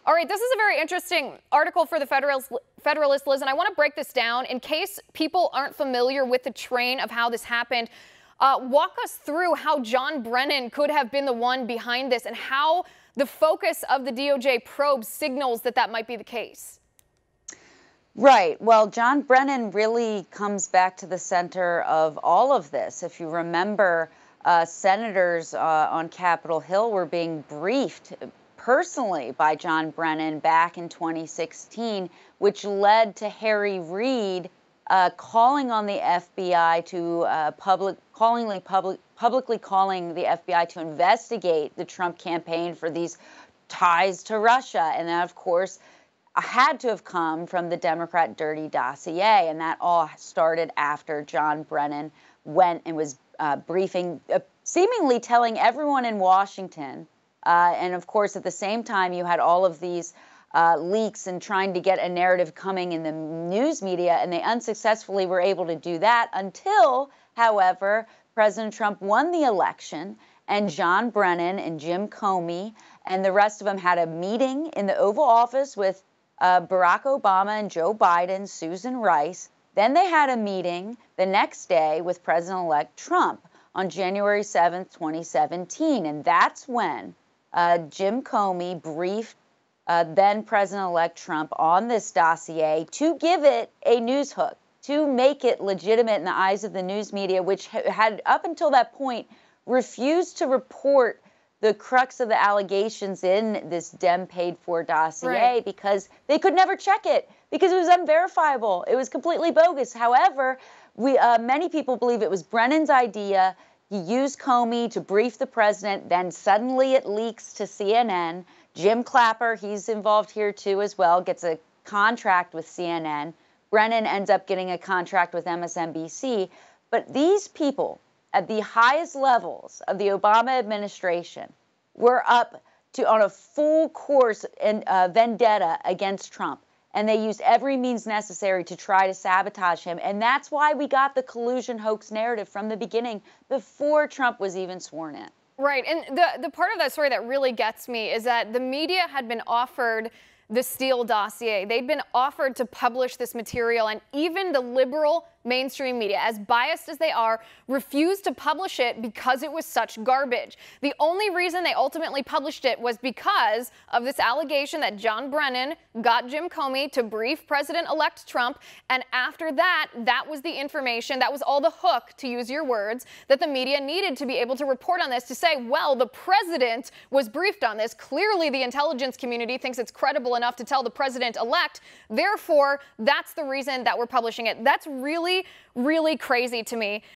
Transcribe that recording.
All right, this is a very interesting article for the Federalist, Liz, and I want to break this down in case people aren't familiar with the train of how this happened. Walk us through how John Brennan could have been the one behind this and how the focus of the DOJ probe signals that that might be the case. Right. Well, John Brennan really comes back to the center of all of this. If you remember, senators on Capitol Hill were being briefed personally by John Brennan back in 2016, which led to Harry Reid calling on the FBI to publicly calling the FBI to investigate the Trump campaign for these ties to Russia. And that, of course, had to have come from the Democrat dirty dossier. And that all started after John Brennan went and was briefing, seemingly telling everyone in Washington. And of course, at the same time, you had all of these leaks and trying to get a narrative coming in the news media, and they unsuccessfully were able to do that until, however, President Trump won the election, and John Brennan and Jim Comey and the rest of them had a meeting in the Oval Office with Barack Obama and Joe Biden, Susan Rice. Then they had a meeting the next day with President-elect Trump on January 7th, 2017, and that's when Jim Comey briefed then President-elect Trump on this dossier to give it a news hook, to make it legitimate in the eyes of the news media, which had up until that point refused to report the crux of the allegations in this Dem paid-for dossier because they could never check it because it was unverifiable. It was completely bogus. However, many people believe it was Brennan's idea. He used Comey to brief the president. Then suddenly it leaks to CNN. Jim Clapper, he's involved here too as well, gets a contract with CNN. Brennan ends up getting a contract with MSNBC. But these people at the highest levels of the Obama administration were up to on a full course in vendetta against Trump. And they used every means necessary to try to sabotage him. And that's why we got the collusion hoax narrative from the beginning, before Trump was even sworn in. Right. And the part of that story that really gets me is that the media had been offered the Steele dossier. They'd been offered to publish this material, and even the liberal mainstream media, as biased as they are, refused to publish it because it was such garbage. The only reason they ultimately published it was because of this allegation that John Brennan got Jim Comey to brief President-elect Trump, and after that, that was the information, that was all the hook, to use your words, that the media needed to be able to report on this, to say, well, the president was briefed on this. Clearly, the intelligence community thinks it's credible enough to tell the president-elect. Therefore, that's the reason that we're publishing it. That's really crazy to me.